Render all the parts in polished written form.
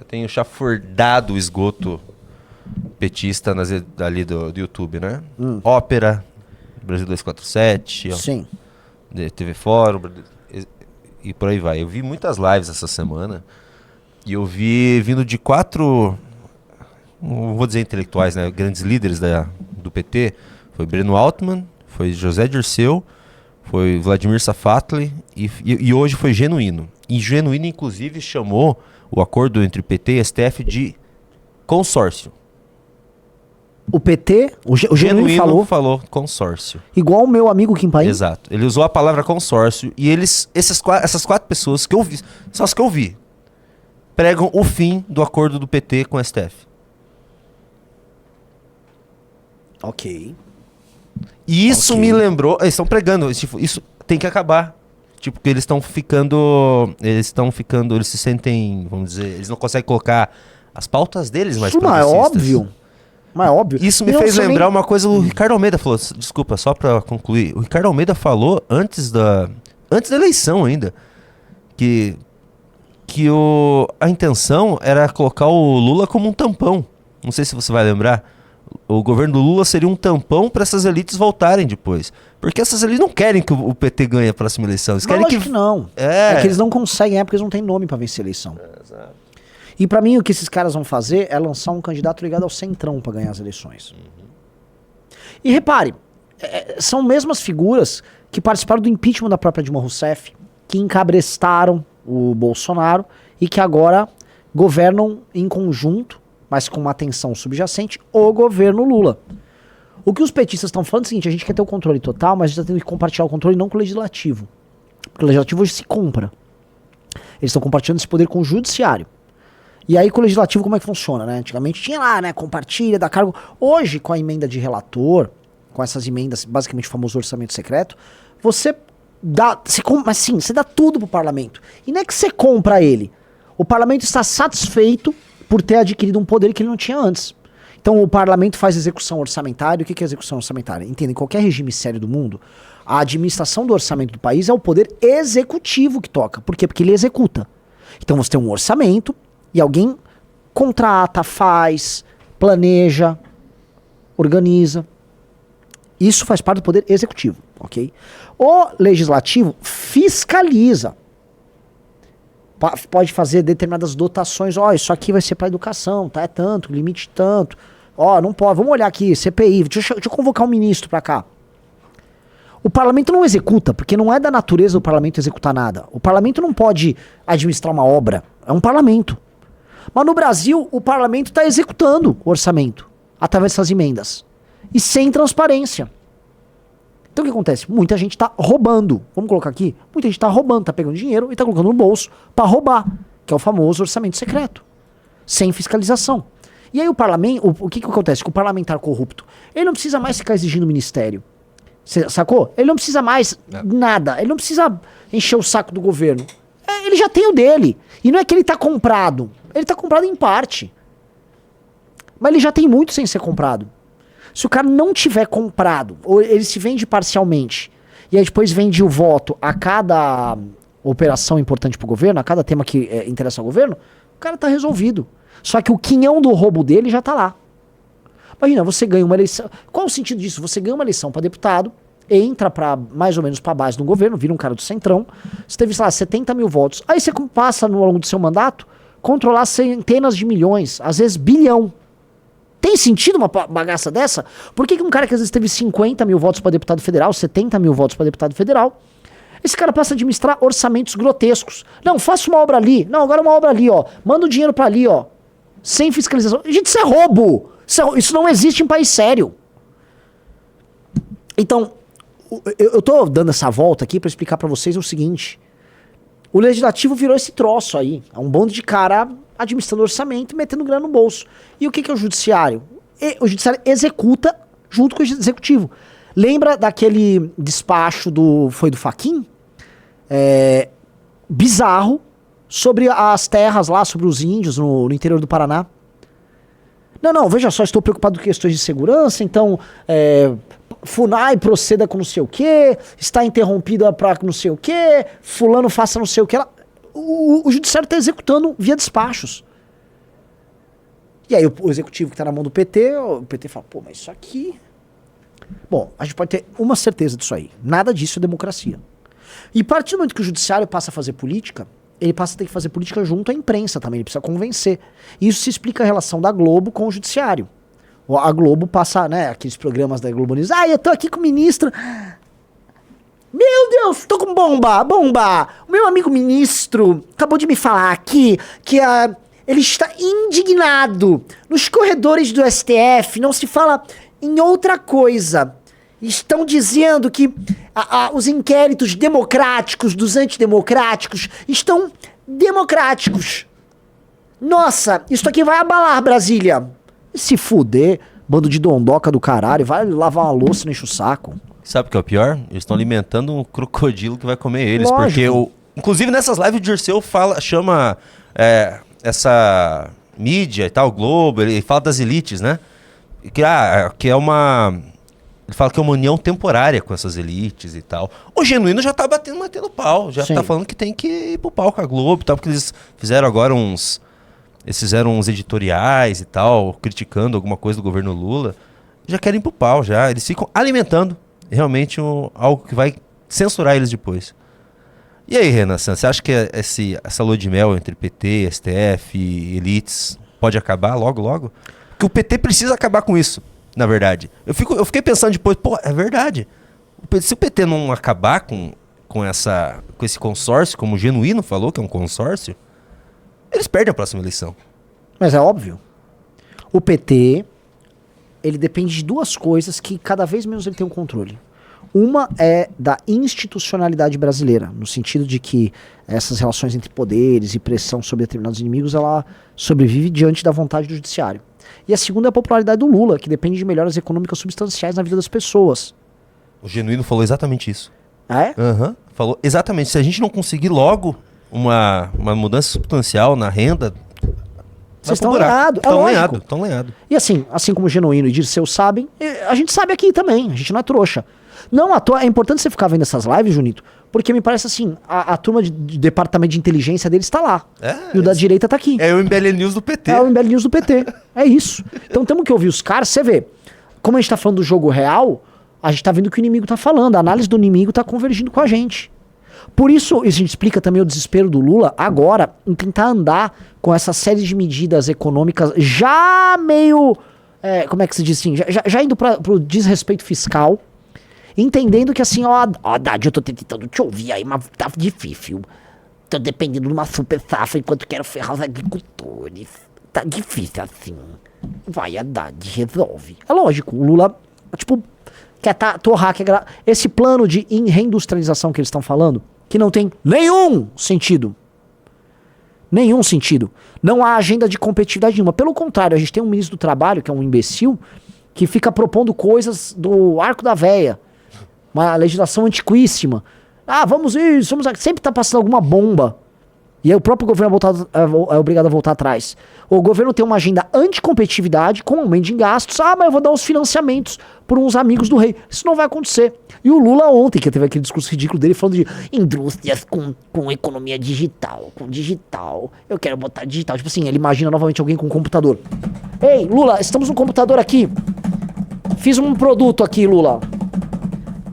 Eu tenho chafurdado o esgoto petista ali do YouTube, né? Ópera, Brasil 247, ó, Sim. TV Fórum, e por aí vai. Eu vi muitas lives essa semana e eu vi vindo de 4, não vou dizer intelectuais, né? Grandes líderes do PT. Foi Breno Altman, foi José Dirceu, foi Vladimir Safatli e hoje foi Genuíno. E Genuíno, inclusive, chamou o acordo entre PT e STF de consórcio. O PT, o Genuíno falou consórcio. Igual o meu amigo Kim Paim. Exato. Ele usou a palavra consórcio e essas 4 pessoas que eu vi, são as que eu vi, pregam o fim do acordo do PT com o STF. Ok. E isso me lembrou, eles estão pregando, isso tem que acabar. Tipo, porque eles se sentem, vamos dizer, eles não conseguem colocar as pautas deles mais progressistas. Mas é óbvio. Isso me fez lembrar uma coisa, o Ricardo Almeida falou, desculpa, só pra concluir. O Ricardo Almeida falou antes da eleição ainda, que a intenção era colocar o Lula como um tampão. Não sei se você vai lembrar. O governo do Lula seria um tampão para essas elites voltarem depois. Porque essas elites não querem que o PT ganhe a próxima eleição. Eles querem que não. É que eles não conseguem, porque eles não têm nome para vencer a eleição. Exato. E para mim o que esses caras vão fazer é lançar um candidato ligado ao centrão para ganhar as eleições. E repare, são mesmas figuras que participaram do impeachment da própria Dilma Rousseff, que encabrestaram o Bolsonaro e que agora governam em conjunto, mas com uma atenção subjacente, o governo Lula. O que os petistas estão falando é o seguinte: a gente quer ter o controle total, mas a gente está tendo que compartilhar o controle não com o legislativo. Porque o legislativo hoje se compra. Eles estão compartilhando esse poder com o judiciário. E aí com o legislativo como é que funciona, né? Antigamente tinha lá, né, compartilha, dá cargo. Hoje, com a emenda de relator, com essas emendas, basicamente o famoso orçamento secreto, você dá, você dá tudo pro parlamento. E não é que você compra ele. O parlamento está satisfeito por ter adquirido um poder que ele não tinha antes. Então o parlamento faz execução orçamentária. O que é execução orçamentária? Entendem, em qualquer regime sério do mundo, a administração do orçamento do país é o poder executivo que toca. Por quê? Porque ele executa. Então você tem um orçamento e alguém contrata, faz, planeja, organiza. Isso faz parte do poder executivo, ok? O legislativo fiscaliza. Pode fazer determinadas dotações. Ó, isso aqui vai ser para educação, tá? É tanto, limite tanto. Ó, não pode. Vamos olhar aqui, CPI. Deixa eu convocar um ministro para cá. O parlamento não executa, porque não é da natureza do parlamento executar nada. O parlamento não pode administrar uma obra. É um parlamento. Mas no Brasil, o parlamento está executando o orçamento através dessas emendas. E sem transparência. Então o que acontece? Muita gente está roubando. Vamos colocar aqui? Muita gente está roubando, está pegando dinheiro e está colocando no bolso para roubar, que é o famoso orçamento secreto. Sem fiscalização. E aí o parlamento, o que acontece? Com o parlamentar corrupto, ele não precisa mais ficar exigindo ministério. Cê sacou? Ele não precisa mais nada. Ele não precisa encher o saco do governo. Ele já tem o dele. E não é que ele está comprado. Ele está comprado em parte. Mas ele já tem muito sem ser comprado. Se o cara não tiver comprado, ou ele se vende parcialmente, e aí depois vende o voto a cada operação importante pro governo, a cada tema que interessa ao governo, o cara tá resolvido. Só que o quinhão do roubo dele já tá lá. Imagina, você ganha uma eleição. Qual o sentido disso? Você ganha uma eleição para deputado, entra para mais ou menos para base do governo, vira um cara do centrão, você teve, sei lá, 70 mil votos. Aí você passa no longo do seu mandato controlar centenas de milhões, às vezes bilhão. Tem sentido uma bagaça dessa? Por que um cara que às vezes teve 50 mil votos para deputado federal, 70 mil votos para deputado federal, esse cara passa a administrar orçamentos grotescos? Não, faça uma obra ali. Não, agora uma obra ali, ó. Manda o dinheiro para ali, ó. Sem fiscalização. Gente, isso é roubo. Isso não existe em país sério. Então, eu tô dando essa volta aqui para explicar para vocês o seguinte. O legislativo virou esse troço aí. É um bando de cara administrando orçamento e metendo grana no bolso. E o que é o judiciário? O judiciário executa junto com o executivo. Lembra daquele despacho foi do Fachin? Bizarro, sobre as terras lá, sobre os índios no interior do Paraná. Não, veja só, estou preocupado com questões de segurança, então FUNAI proceda com não sei o que, está interrompida para não sei o que, fulano faça não sei o que. O judiciário está executando via despachos. E aí o executivo que tá na mão do PT, o PT fala, pô, mas isso aqui... Bom, a gente pode ter uma certeza disso aí. Nada disso é democracia. E a partir do momento que o judiciário passa a fazer política, ele passa a ter que fazer política junto à imprensa também, ele precisa convencer. E isso se explica a relação da Globo com o judiciário. A Globo passa, né, aqueles programas da Globo News, eu tô aqui com o ministro... Meu Deus, tô com bomba! O meu amigo ministro acabou de me falar aqui que ele está indignado. Nos corredores do STF não se fala em outra coisa. Estão dizendo que os inquéritos democráticos dos antidemocráticos estão democráticos. Nossa, isso aqui vai abalar Brasília. Se fuder, bando de dondoca do caralho, vai lavar uma louça e não enche o saco. Sabe o que é o pior? Eles estão alimentando um crocodilo que vai comer eles. Lógico. Porque, inclusive nessas lives, o Dirceu chama essa mídia e tal, o Globo, ele fala das elites, né? Que é uma... Ele fala que é uma união temporária com essas elites e tal. O Genuíno já tá matando pau. Já Sim. tá falando que tem que ir pro pau com a Globo e tal, porque eles fizeram agora uns editoriais e tal, criticando alguma coisa do governo Lula. Já querem ir pro pau, já. Eles ficam alimentando realmente algo que vai censurar eles depois. E aí, Renan Santos, você acha que essa lua de mel entre PT, STF e elites pode acabar logo, logo? Porque o PT precisa acabar com isso, na verdade. Eu fiquei pensando depois, pô, é verdade. Se o PT não acabar com esse consórcio, como o Genuíno falou, que é um consórcio, eles perdem a próxima eleição. Mas é óbvio. O PT, ele depende de duas coisas que cada vez menos ele tem um controle. Uma é da institucionalidade brasileira, no sentido de que essas relações entre poderes e pressão sobre determinados inimigos, ela sobrevive diante da vontade do judiciário. E a segunda é a popularidade do Lula, que depende de melhoras econômicas substanciais na vida das pessoas. O Genuíno falou exatamente isso. Ah, é? Aham, falou exatamente. Se a gente não conseguir logo uma mudança substancial na renda... Vocês estão lenhados, é lógico. Estão lenhados. E assim como o Genuíno e Dirceu sabem, a gente sabe aqui também, a gente não é trouxa. Não à toa, é importante você ficar vendo essas lives, Junito, porque me parece assim, a turma de departamento de inteligência deles tá lá. E o da direita tá aqui. É o MBL News do PT. É o MBL News do PT. É isso. Então temos que ouvir os caras, você vê, como a gente tá falando do jogo real, a gente tá vendo o que o inimigo tá falando, a análise do inimigo tá convergindo com a gente. Por isso, a gente explica também o desespero do Lula agora em tentar andar com essa série de medidas econômicas já meio, como é que se diz assim, já indo pro desrespeito fiscal, entendendo que assim, ó, Haddad, eu tô tentando te ouvir aí, mas tá difícil. Tô dependendo de uma super safra enquanto quero ferrar os agricultores. Tá difícil assim. Vai, Haddad, resolve. É lógico, o Lula, tipo, quer torrar, esse plano de reindustrialização que eles estão falando, que não tem nenhum sentido. Nenhum sentido. Não há agenda de competitividade nenhuma. Pelo contrário, a gente tem um ministro do Trabalho, que é um imbecil, que fica propondo coisas do arco da véia. Uma legislação antiquíssima. Vamos isso, sempre tá passando alguma bomba. E aí o próprio governo é obrigado a voltar atrás. O governo tem uma agenda anticompetitividade com aumento de gastos. Mas eu vou dar uns financiamentos por uns amigos do rei. Isso não vai acontecer. E o Lula ontem, que teve aquele discurso ridículo dele, falando de indústrias com economia digital, com digital. Eu quero botar digital. Tipo assim, ele imagina novamente alguém com um computador. Ei, Lula, estamos no computador aqui. Fiz um produto aqui, Lula.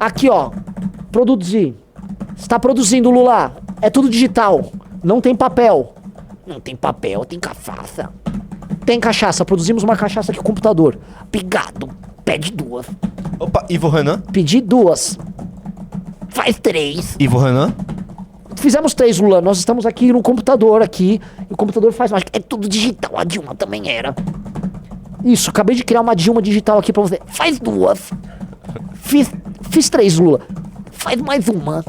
Aqui, ó. Produzir. Está produzindo, Lula. É tudo digital. Não tem papel. Não tem papel, tem cachaça. Tem cachaça, produzimos uma cachaça aqui no computador. Obrigado. Pede 2. Opa, Ivo Renan? Pedi 2. Faz 3. Ivo Renan? Fizemos 3, Lula. Nós estamos aqui no computador aqui. E o computador faz mágica. É tudo digital. A Dilma também era. Isso, acabei de criar uma Dilma digital aqui pra você. Faz 2. Fiz 3, Lula. Faz mais uma.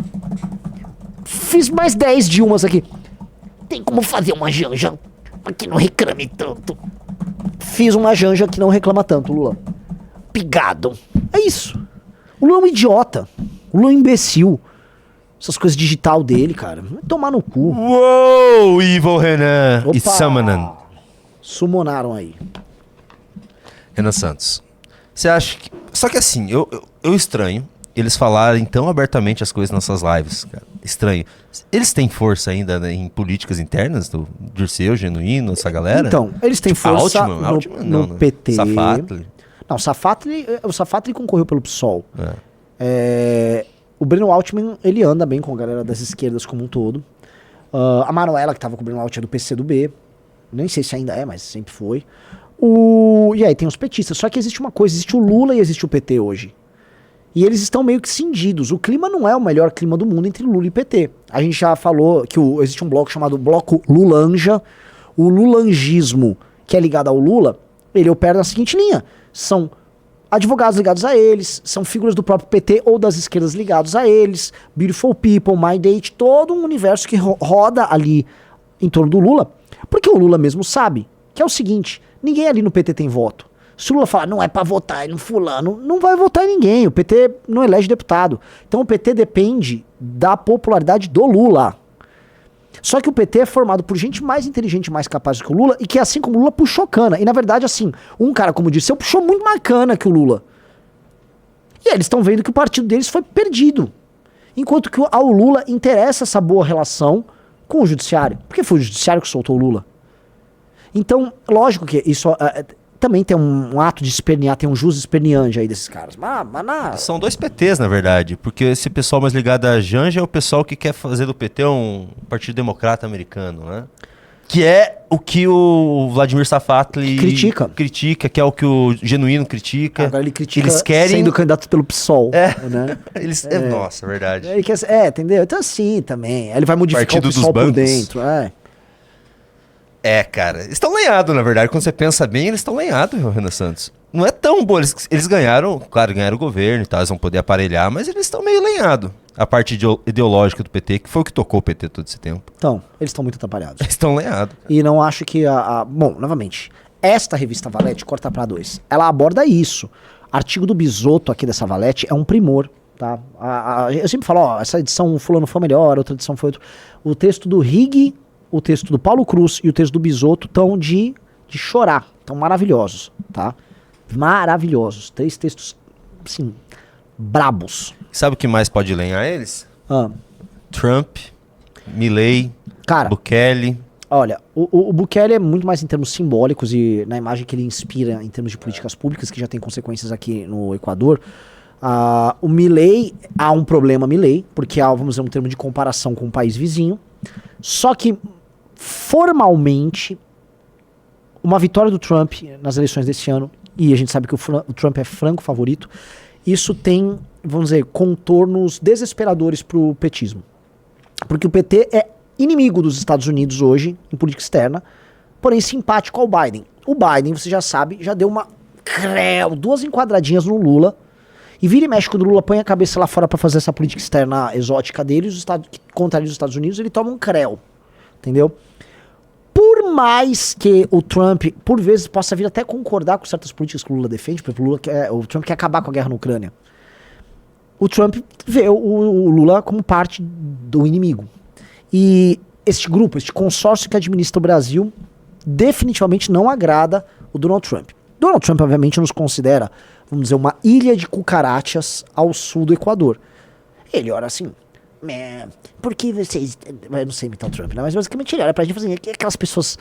Fiz mais 10 Dilmas aqui. Tem como fazer uma Janja que não reclame tanto? Fiz uma Janja que não reclama tanto, Lula. Pigado. É isso. O Lula é um idiota. O Lula é um imbecil. Essas coisas digital dele, cara. Vai tomar no cu. Uou, Ivo Renan. Opa! E Summonan. Sumonaram aí. Renan Santos. Você acha que... Só que assim, eu estranho eles falarem tão abertamente as coisas nas suas lives, cara. estranho. Eles têm força ainda, né, em políticas internas do Dirceu, Genuíno, essa galera? Então, eles têm força Altman, no né? PT. Safatli. Não, o Safatli concorreu pelo PSOL. O Breno Altman, ele anda bem com a galera das esquerdas como um todo. A Manuela, que tava com o Breno Altman, é do PCdoB. Nem sei se ainda é, mas sempre foi. E aí tem os petistas. Só que existe uma coisa, existe o Lula e existe o PT hoje. E eles estão meio que cindidos. O clima não é o melhor clima do mundo entre Lula e PT. A gente já falou que existe um bloco chamado Bloco Lulanja. O lulangismo, que é ligado ao Lula, ele opera na seguinte linha. São advogados ligados a eles, são figuras do próprio PT ou das esquerdas ligados a eles, Beautiful People, My Date, todo um universo que roda ali em torno do Lula. Porque o Lula mesmo sabe que é o seguinte, ninguém ali no PT tem voto. Se o Lula falar, não é pra votar no fulano, não vai votar em ninguém. O PT não elege deputado. Então o PT depende da popularidade do Lula. Só que o PT é formado por gente mais inteligente e mais capaz do que o Lula, e que assim como o Lula puxou cana. E na verdade, assim, um cara como o Dirceu puxou muito mais cana que o Lula. E eles estão vendo que o partido deles foi perdido. Enquanto que ao Lula interessa essa boa relação com o judiciário. Porque foi o judiciário que soltou o Lula. Então, lógico que isso... também tem um ato de espernear, tem um jus esperneante aí desses caras. São dois PTs, na verdade, porque esse pessoal mais ligado à Janja é o pessoal que quer fazer do PT um partido democrata americano, né? Que é o que o Vladimir Safatli critica, que é o que o Genuíno critica. Agora ele critica eles querem... sendo candidato pelo PSOL. Né? Nossa, verdade. Ele quer, entendeu? Então assim também. Ele vai modificar partido o PSOL por dentro. Cara, eles estão lenhados, na verdade. Quando você pensa bem, eles estão lenhados, Renan Santos. Não é tão bom. Eles ganharam, claro, ganharam o governo e tal, eles vão poder aparelhar, mas eles estão meio lenhados. A parte ideológica do PT, que foi o que tocou o PT todo esse tempo. Então, eles estão muito atrapalhados. Eles estão lenhados. E não acho que Bom, novamente, esta revista Valete, corta pra 2, ela aborda isso. Artigo do Bisotto aqui dessa Valete é um primor, tá? Eu sempre falo, essa edição fulano foi melhor, outra edição foi outro. O texto do Rigg, o texto do Paulo Cruz e o texto do Bisotto estão de chorar. Estão maravilhosos, tá? Maravilhosos. 3 textos, assim, brabos. Sabe o que mais pode lenhar eles? Trump, Milley, cara, Bukele. Olha, o Bukele é muito mais em termos simbólicos e na imagem que ele inspira em termos de políticas públicas, que já tem consequências aqui no Equador. O Milley, há um problema Milley, porque há, vamos dizer, um termo de comparação com um país vizinho. Só que formalmente, uma vitória do Trump nas eleições desse ano, e a gente sabe que o Trump é franco favorito, isso tem, vamos dizer, contornos desesperadores pro petismo. Porque o PT é inimigo dos Estados Unidos hoje, em política externa, porém simpático ao Biden. O Biden, você já sabe, já deu 2 enquadradinhas no Lula, e vira e mexe quando o Lula põe a cabeça lá fora pra fazer essa política externa exótica dele, que contraria os Estados Unidos, ele toma um creu, entendeu? Por mais que o Trump, por vezes, possa vir até concordar com certas políticas que o Lula defende, porque o Trump quer acabar com a guerra na Ucrânia, o Trump vê o Lula como parte do inimigo. E este grupo, este consórcio que administra o Brasil, definitivamente não agrada o Donald Trump. Donald Trump, obviamente, nos considera, vamos dizer, uma ilha de cucarachas ao sul do Equador. Ele olha assim, por que vocês... Eu não sei imitar o Trump, né? Mas basicamente ele olha pra gente e fala assim, aquelas pessoas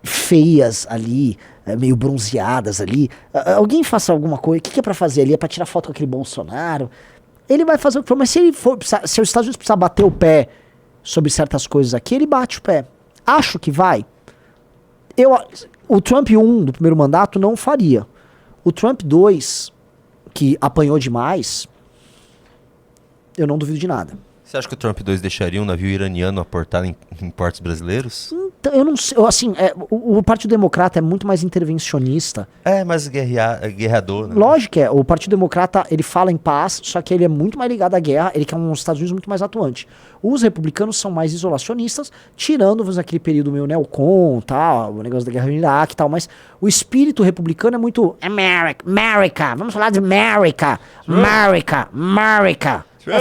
feias ali, meio bronzeadas ali, alguém faça alguma coisa, o que é pra fazer ali? É pra tirar foto com aquele Bolsonaro? Ele vai fazer o que for, mas se os Estados Unidos precisar bater o pé sobre certas coisas aqui, ele bate o pé. Acho que vai. O Trump 1 do primeiro mandato não faria. O Trump 2, que apanhou demais, eu não duvido de nada. Você acha que o Trump 2 deixaria um navio iraniano aportar em portos brasileiros? Então, eu não sei. Assim, o Partido Democrata é muito mais intervencionista. Mais guerreador, né? Lógico que é. O Partido Democrata, ele fala em paz, só que ele é muito mais ligado à guerra, ele quer uns Estados Unidos muito mais atuante. Os republicanos são mais isolacionistas, tirando aquele período meio neocon, tal, o negócio da guerra no Iraque e tal, mas o espírito republicano é muito America, vamos falar de America. Vai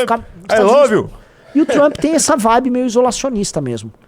ficar, I love you! E o Trump tem essa vibe meio isolacionista mesmo.